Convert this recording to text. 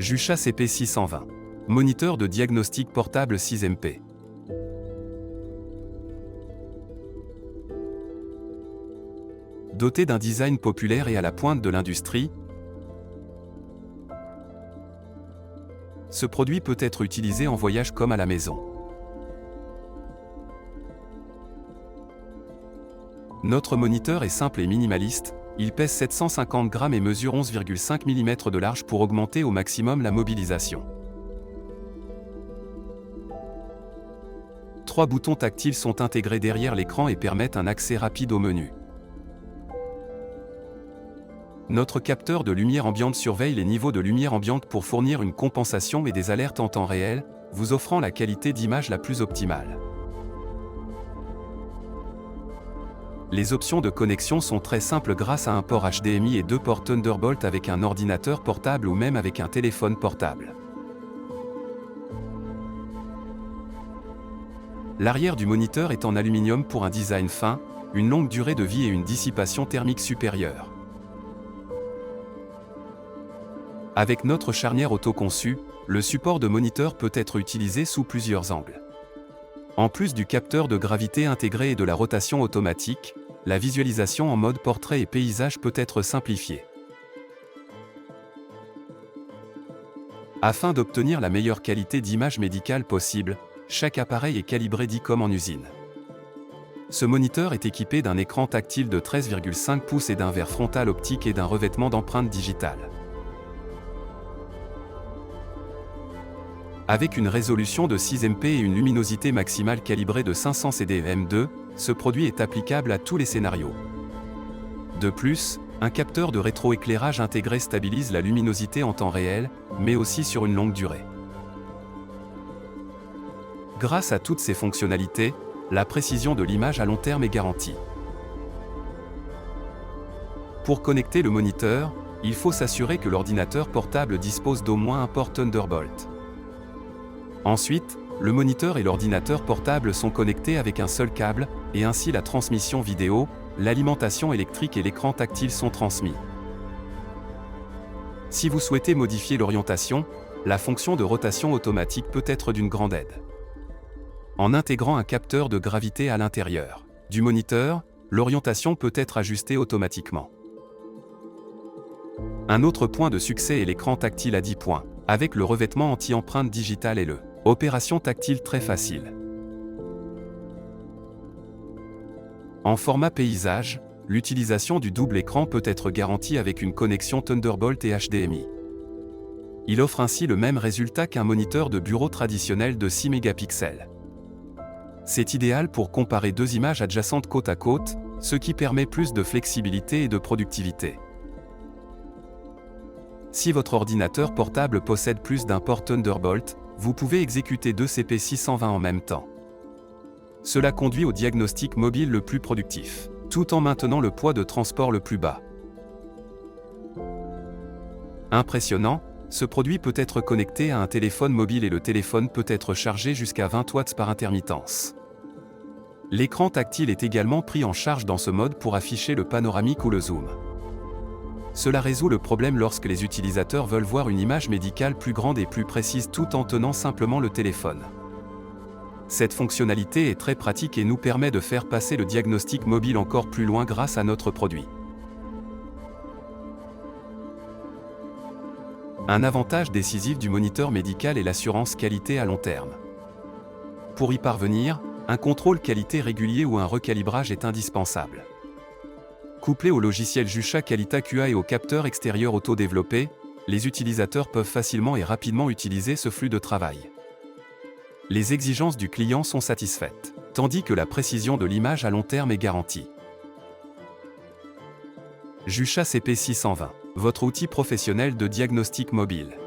Jucha CP620. Moniteur de diagnostic portable 6MP. Doté d'un design populaire et à la pointe de l'industrie, ce produit peut être utilisé en voyage comme à la maison. Notre moniteur est simple et minimaliste, il pèse 750 grammes et mesure 11,5 mm de large pour augmenter au maximum la mobilisation. 3 boutons tactiles sont intégrés derrière l'écran et permettent un accès rapide au menu. Notre capteur de lumière ambiante surveille les niveaux de lumière ambiante pour fournir une compensation et des alertes en temps réel, vous offrant la qualité d'image la plus optimale. Les options de connexion sont très simples grâce à un port HDMI et 2 ports Thunderbolt avec un ordinateur portable ou même avec un téléphone portable. L'arrière du moniteur est en aluminium pour un design fin, une longue durée de vie et une dissipation thermique supérieure. Avec notre charnière auto-conçue, le support de moniteur peut être utilisé sous plusieurs angles. En plus du capteur de gravité intégré et de la rotation automatique, la visualisation en mode portrait et paysage peut être simplifiée. Afin d'obtenir la meilleure qualité d'image médicale possible, chaque appareil est calibré dit comme en usine. Ce moniteur est équipé d'un écran tactile de 13,5 pouces et d'un verre frontal optique et d'un revêtement d'empreinte digitale. Avec une résolution de 6MP et une luminosité maximale calibrée de 500 cdm2, ce produit est applicable à tous les scénarios. De plus, un capteur de rétroéclairage intégré stabilise la luminosité en temps réel, mais aussi sur une longue durée. Grâce à toutes ces fonctionnalités, la précision de l'image à long terme est garantie. Pour connecter le moniteur, il faut s'assurer que l'ordinateur portable dispose d'au moins un port Thunderbolt. Ensuite, le moniteur et l'ordinateur portable sont connectés avec un seul câble, et ainsi la transmission vidéo, l'alimentation électrique et l'écran tactile sont transmis. Si vous souhaitez modifier l'orientation, la fonction de rotation automatique peut être d'une grande aide. En intégrant un capteur de gravité à l'intérieur du moniteur, l'orientation peut être ajustée automatiquement. Un autre point de succès est l'écran tactile à 10 points, avec le revêtement anti-empreinte digitale et le opération tactile très facile. En format paysage, l'utilisation du double écran peut être garantie avec une connexion Thunderbolt et HDMI. Il offre ainsi le même résultat qu'un moniteur de bureau traditionnel de 6 mégapixels. C'est idéal pour comparer deux images adjacentes côte à côte, ce qui permet plus de flexibilité et de productivité. Si votre ordinateur portable possède plus d'un port Thunderbolt, vous pouvez exécuter 2 CP620 en même temps. Cela conduit au diagnostic mobile le plus productif, tout en maintenant le poids de transport le plus bas. Impressionnant, ce produit peut être connecté à un téléphone mobile et le téléphone peut être chargé jusqu'à 20 watts par intermittence. L'écran tactile est également pris en charge dans ce mode pour afficher le panoramique ou le zoom. Cela résout le problème lorsque les utilisateurs veulent voir une image médicale plus grande et plus précise tout en tenant simplement le téléphone. Cette fonctionnalité est très pratique et nous permet de faire passer le diagnostic mobile encore plus loin grâce à notre produit. Un avantage décisif du moniteur médical est l'assurance qualité à long terme. Pour y parvenir, un contrôle qualité régulier ou un recalibrage est indispensable. Couplé au logiciel Jucha Qualita QA et au capteur extérieur auto-développé, les utilisateurs peuvent facilement et rapidement utiliser ce flux de travail. Les exigences du client sont satisfaites, tandis que la précision de l'image à long terme est garantie. Jucha CP620, votre outil professionnel de diagnostic mobile.